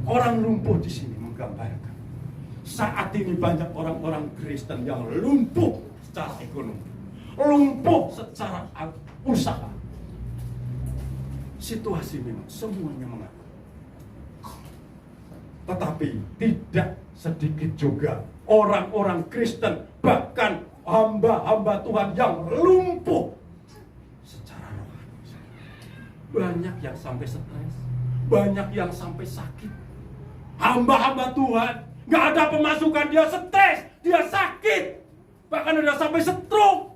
Orang lumpuh di sini menggambarkan saat ini banyak orang-orang Kristen yang lumpuh secara ekonomi, lumpuh secara usaha. Situasi memang semuanya mengatur. Tetapi tidak sedikit juga orang-orang Kristen, bahkan hamba-hamba Tuhan yang lumpuh secara rohani. Banyak yang sampai stres, banyak yang sampai sakit. Hamba-hamba Tuhan, gak ada pemasukan, dia stres, dia sakit, bahkan udah sampai stroke.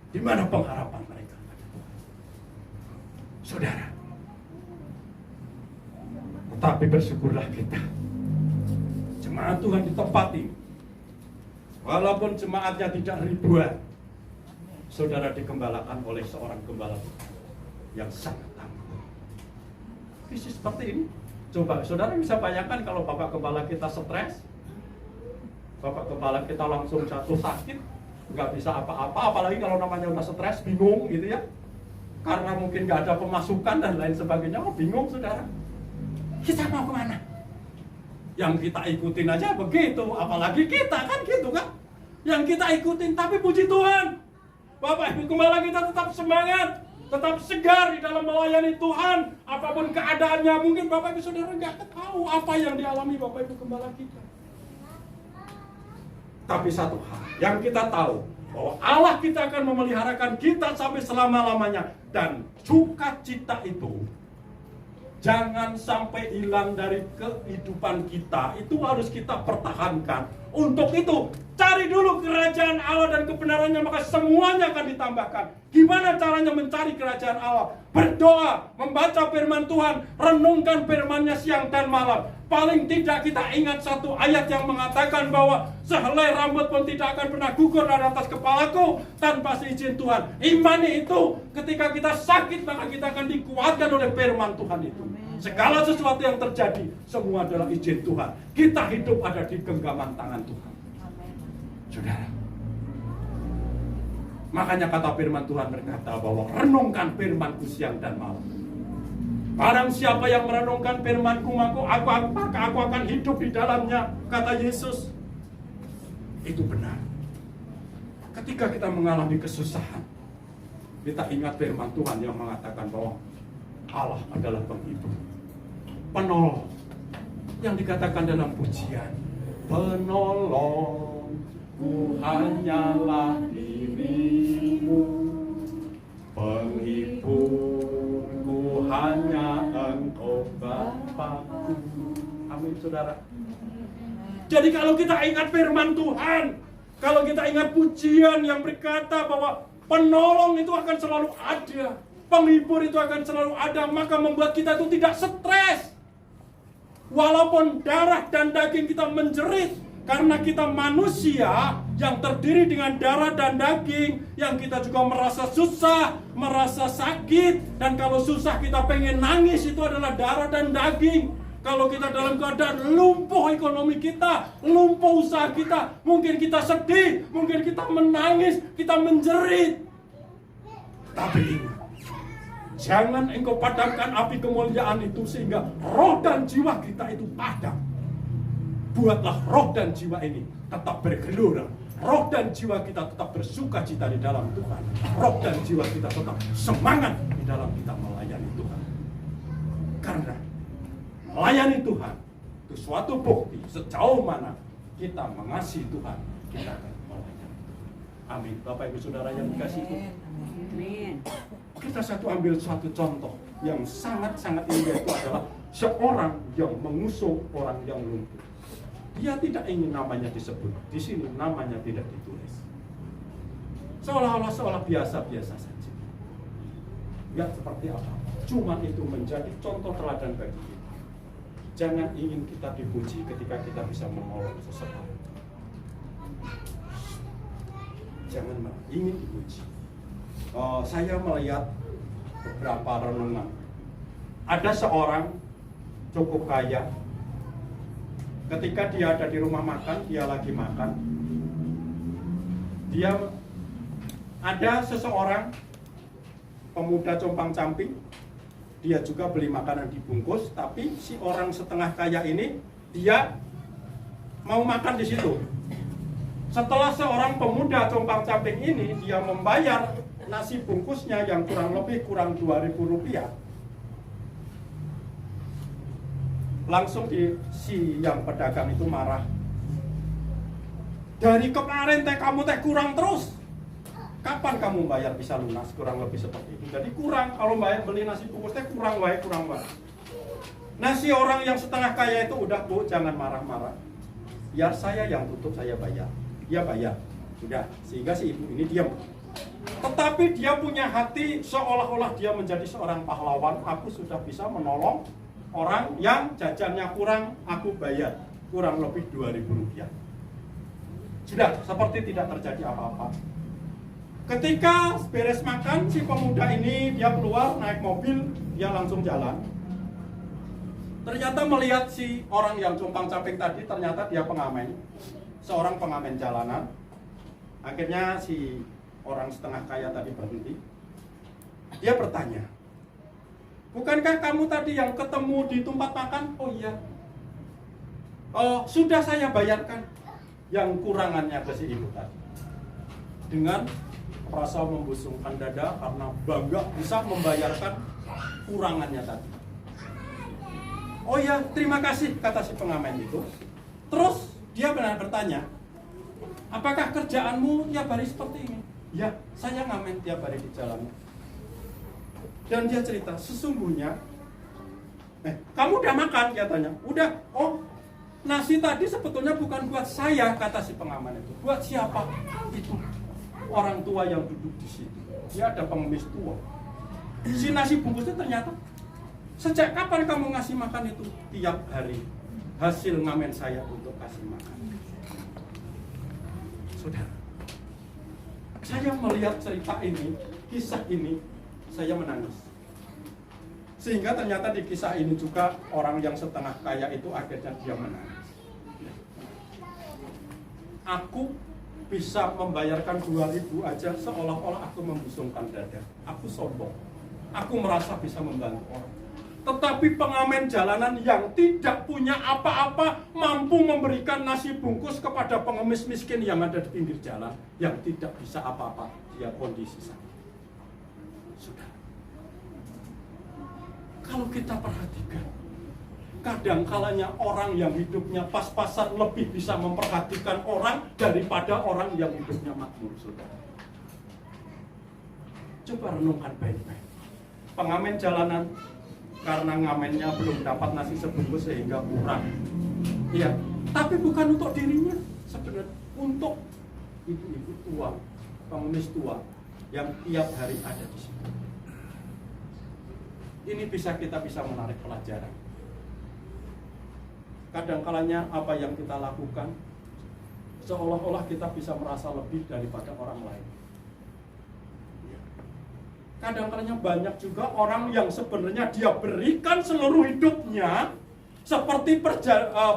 Di mana pengharapan mereka? Saudara, tetapi bersyukurlah kita, jemaat Tuhan di tempat ini, walaupun jemaatnya tidak ribuan, saudara digembalakan oleh seorang gembala yang sangat tangguh. Visi seperti ini, coba saudara bisa bayangkan kalau bapak gembala kita stres, bapak gembala kita langsung jatuh sakit, nggak bisa apa-apa, apalagi kalau namanya udah stres, bingung gitu ya, karena mungkin nggak ada pemasukan dan lain sebagainya. Oh, bingung saudara, kita mau kemana? Yang kita ikutin aja begitu, apalagi kita kan gitu kan, yang kita ikutin. Tapi puji Tuhan, Bapak Ibu Gembala kita tetap semangat, tetap segar di dalam melayani Tuhan, apapun keadaannya. Mungkin Bapak Ibu Saudara nggak tahu apa yang dialami Bapak Ibu Gembala kita. Tapi satu hal yang kita tahu, bahwa Allah kita akan memeliharakan kita sampai selama-lamanya. Dan sukacita itu jangan sampai hilang dari kehidupan kita. Itu harus kita pertahankan. Untuk itu, cari dulu kerajaan Allah dan kebenarannya, maka semuanya akan ditambahkan. Gimana caranya mencari kerajaan Allah? Berdoa, membaca firman Tuhan, renungkan firman-Nya siang dan malam. Paling tidak kita ingat satu ayat yang mengatakan bahwa sehelai rambut pun tidak akan pernah gugur dari atas kepalaku tanpa seizin Tuhan. Imani itu, ketika kita sakit maka kita akan dikuatkan oleh firman Tuhan itu. Segala sesuatu yang terjadi, semua adalah izin Tuhan. Kita hidup ada di genggaman tangan Tuhan. Saudara, makanya kata firman Tuhan berkata bahwa renungkan firman-Ku siang dan malam. Barang siapa yang merenungkan firman-Ku, maka aku akan hidup di dalamnya, kata Yesus. Itu benar. Ketika kita mengalami kesusahan, kita ingat firman Tuhan yang mengatakan bahwa Allah adalah penghibur, penolong, yang dikatakan dalam pujian, penolongku hanyalah dirimu, penghiburku hanya Engkau Bapakku. Amin saudara. Jadi kalau kita ingat firman Tuhan, kalau kita ingat pujian yang berkata bahwa penolong itu akan selalu ada, penghibur itu akan selalu ada, maka membuat kita itu tidak stres. Walaupun darah dan daging kita menjerit, karena kita manusia yang terdiri dengan darah dan daging, yang kita juga merasa susah, merasa sakit. Dan kalau susah kita pengen nangis, itu adalah darah dan daging. Kalau kita dalam keadaan lumpuh ekonomi kita, lumpuh usaha kita, mungkin kita sedih, mungkin kita menangis, kita menjerit. Tapi ingat, jangan engkau padamkan api kemuliaan itu sehingga roh dan jiwa kita itu padam. Buatlah roh dan jiwa ini tetap bergelora. Roh dan jiwa kita tetap bersuka cita di dalam Tuhan. Roh dan jiwa kita tetap semangat di dalam kita melayani Tuhan. Karena melayani Tuhan itu suatu bukti sejauh mana kita mengasihi Tuhan, kita akan melayani Tuhan. Amin. Bapak Ibu Saudara yang dikasihi Tuhan. Amin. Kita ambil suatu contoh yang sangat-sangat indah, itu adalah seorang yang mengusung orang yang lumpuh. Dia tidak ingin namanya disebut. Di sini namanya tidak ditulis. Seolah-olah biasa-biasa saja. Enggak seperti apa. Cuma itu menjadi contoh teladan bagi kita. Jangan ingin kita dipuji ketika kita bisa menolong seseorang. Jangan ingin dipuji. Saya melihat beberapa renungan. Ada seorang cukup kaya. Ketika dia ada di rumah makan, dia lagi makan. Ada seseorang pemuda compang-camping, dia juga beli makanan dibungkus, tapi si orang setengah kaya ini dia mau makan di situ. Setelah seorang pemuda compang-camping ini dia membayar nasi bungkusnya yang kurang 2.000 rupiah, langsung si yang pedagang itu marah. Dari kemarin kamu kurang terus. Kapan kamu bayar bisa lunas? Kurang lebih seperti itu. Jadi kurang, kalau bayar beli nasi bungkus kurang wae. Nasi orang yang setengah kaya itu udah, Bu, jangan marah-marah. Biar saya yang tutup, saya bayar. Dia bayar. Sudah, sehingga si ibu ini diam. Tetapi dia punya hati seolah-olah dia menjadi seorang pahlawan. Aku sudah bisa menolong orang yang jajannya kurang, aku bayar kurang lebih 2.000 rupiah. Sudah, seperti tidak terjadi apa-apa. Ketika beres makan, si pemuda ini dia keluar naik mobil, dia langsung jalan. Ternyata melihat si orang yang compang-camping tadi, ternyata dia pengamen, seorang pengamen jalanan. Akhirnya si orang setengah kaya tadi berhenti. Dia bertanya, bukankah kamu tadi yang ketemu di tempat makan? Oh iya. Oh, sudah saya bayarkan yang kurangannya ke si ibu tadi. Dengan rasa membusungkan dada karena bangga bisa membayarkan kurangannya tadi. Oh ya, terima kasih, kata si pengamen itu. Terus dia benar bertanya, apakah kerjaanmu tiap hari seperti ini? Ya, saya ngamen tiap hari di jalan. Dan dia cerita, sesungguhnya kamu udah makan? Dia tanya. Udah. Oh, nasi tadi sebetulnya bukan buat saya, kata si pengamen itu. Buat siapa? Itu orang tua yang duduk di situ. Dia ada pengemis tua. Si nasi bungkusnya ternyata, sejak kapan kamu ngasih makan itu? Tiap hari. Hasil ngamen saya untuk kasih makan. Saudara, saya melihat cerita ini, kisah ini, saya menangis. Sehingga ternyata di kisah ini juga orang yang setengah kaya itu akhirnya dia menangis. Aku bisa membayarkan 2.000 aja seolah-olah aku membusungkan dada. Aku sombong. Aku merasa bisa membantu orang. Tetapi pengamen jalanan yang tidak punya apa-apa mampu memberikan nasi bungkus kepada pengemis miskin yang ada di pinggir jalan, yang tidak bisa apa-apa, dia kondisi sakit. Sudah. Kalau kita perhatikan, kadang-kalanya orang yang hidupnya pas-pasan lebih bisa memperhatikan orang daripada orang yang hidupnya makmur, saudara. Coba renungkan baik-baik. Pengamen jalanan karena ngamennya belum dapat nasi sebungkus sehingga kurang. Iya, tapi bukan untuk dirinya, sebenarnya untuk ibu-ibu tua, pengemis tua yang tiap hari ada di sini. Ini kita bisa menarik pelajaran. Kadang-kalanya apa yang kita lakukan seolah-olah kita bisa merasa lebih daripada orang lain. Kadang-kadang banyak juga orang yang sebenarnya dia berikan seluruh hidupnya seperti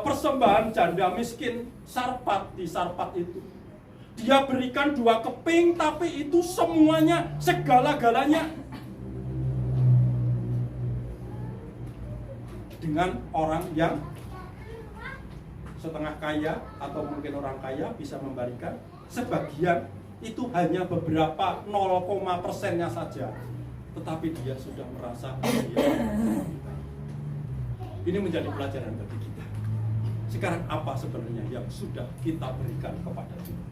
persembahan janda miskin Sarpat di Sarpat itu. Dia berikan 2 keping tapi itu semuanya, segala-galanya. Dengan orang yang setengah kaya atau mungkin orang kaya bisa memberikan sebagian, itu hanya beberapa 0,%-nya saja, tetapi dia sudah merasa ini menjadi pelajaran bagi kita. Sekarang apa sebenarnya yang sudah kita berikan kepada Tuhan?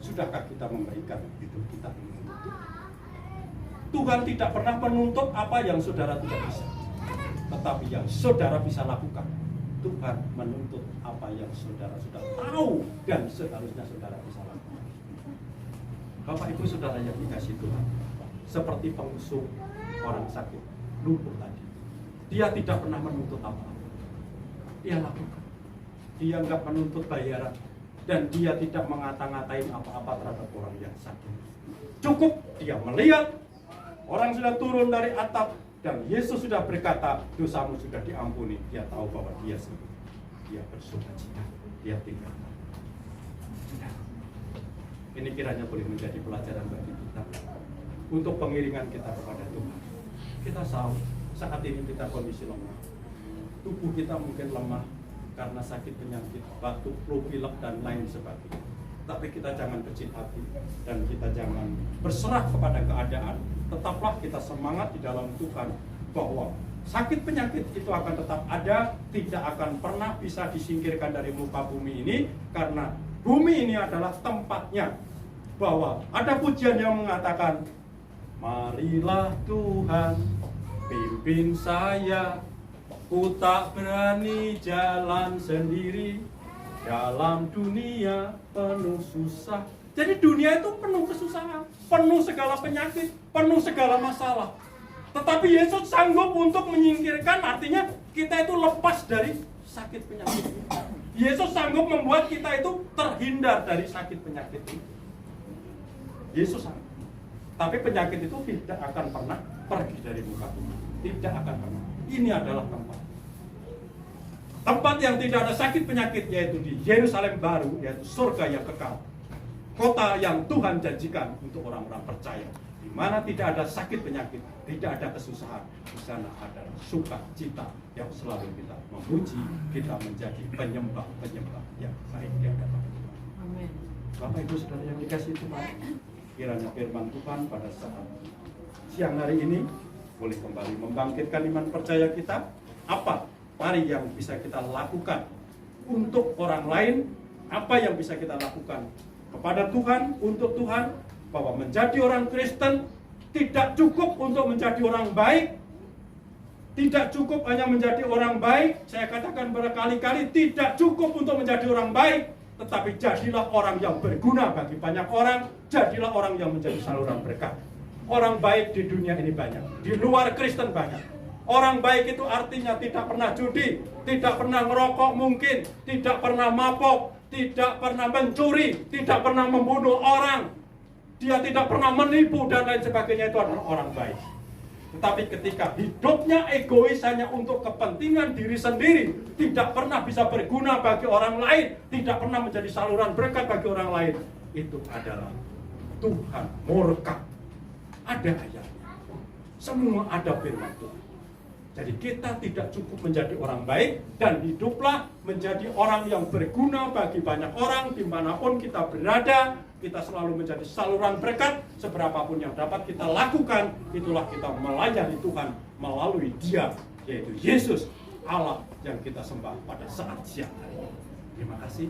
Sudahkah kita memberikan hidup kita ini untuk Tuhan? Tuhan tidak pernah menuntut apa yang saudara tidak bisa, tetapi yang saudara bisa lakukan. Tuhan menuntut apa yang saudara sudah tahu dan seharusnya saudara bisa lakukan. Bapak Ibu Saudara yang dikasihi Tuhan, seperti pengusung orang sakit lumpuh tadi, dia tidak pernah menuntut apa-apa. Dia lakukan. Dia enggak menuntut bayaran dan dia tidak mengata-ngatain apa-apa terhadap orang yang sakit. Cukup dia melihat orang sudah turun dari atap dan Yesus sudah berkata, dosamu sudah diampuni. Dia tahu bahwa dia sembuh. Dia bersukacita. Dia tinggal. Ini kiranya boleh menjadi pelajaran bagi kita. untuk pengiringan kita kepada Tuhan. Kita tahu saat ini kita kondisi lemah. Tubuh kita mungkin lemah karena sakit penyakit, batuk, flu, pilek, dan lain sebagainya. Tapi kita jangan kecil hati dan kita jangan berserah kepada keadaan. Tetaplah kita semangat di dalam Tuhan bahwa sakit penyakit itu akan tetap ada, tidak akan pernah bisa disingkirkan dari muka bumi ini, karena bumi ini adalah tempatnya. Bahwa ada pujian yang mengatakan, marilah Tuhan pimpin saya, ku tak berani jalan sendiri dalam dunia penuh susah. Jadi dunia itu penuh kesusahan, penuh segala penyakit, penuh segala masalah. Tetapi Yesus sanggup untuk menyingkirkan, artinya kita itu lepas dari sakit penyakit itu. Yesus sanggup membuat kita itu terhindar dari sakit penyakit itu. Yesus sanggup. Tapi penyakit itu tidak akan pernah pergi dari muka bumi. Tidak akan pernah. Ini adalah tempat yang tidak ada sakit penyakit, yaitu di Yerusalem baru, yaitu surga yang kekal. Kota yang Tuhan janjikan untuk orang-orang percaya, di mana tidak ada sakit penyakit, tidak ada kesusahan. Di sana ada sukacita yang selalu kita memuji, kita menjadi penyembah-penyembah yang baik di hadapan Tuhan. Amin. Bapak Ibu Saudara yang dikasihi Tuhan, kiranya firman Tuhan pada saat siang hari ini boleh kembali membangkitkan iman percaya kita. Apa mari yang bisa kita lakukan untuk orang lain? Apa yang bisa kita lakukan kepada Tuhan, untuk Tuhan? Bahwa menjadi orang Kristen tidak cukup untuk menjadi orang baik. Tidak cukup hanya menjadi orang baik. Saya katakan berkali-kali, tidak cukup untuk menjadi orang baik, tetapi jadilah orang yang berguna bagi banyak orang. Jadilah orang yang menjadi saluran berkat. Orang baik di dunia ini banyak, di luar Kristen banyak. Orang baik itu artinya tidak pernah judi, tidak pernah merokok mungkin, tidak pernah mabok, tidak pernah mencuri, tidak pernah membunuh orang, dia tidak pernah menipu dan lain sebagainya. Itu adalah orang baik. Tetapi ketika hidupnya egois hanya untuk kepentingan diri sendiri, tidak pernah bisa berguna bagi orang lain, tidak pernah menjadi saluran berkat bagi orang lain, itu adalah Tuhan murka. Ada ayatnya, semua ada firman Tuhan. Jadi kita tidak cukup menjadi orang baik, dan hiduplah menjadi orang yang berguna bagi banyak orang dimanapun kita berada. Kita selalu menjadi saluran berkat. Seberapapun yang dapat kita lakukan, itulah kita melayani Tuhan melalui Dia, yaitu Yesus Allah yang kita sembah pada saat siang hari ini. Terima kasih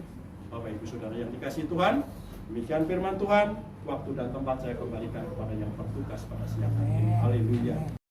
Bapak Ibu Saudara yang dikasihi Tuhan. Demikian firman Tuhan. Waktu dan tempat saya kembalikan kepada yang bertugas pada siang hari ini. Haleluya.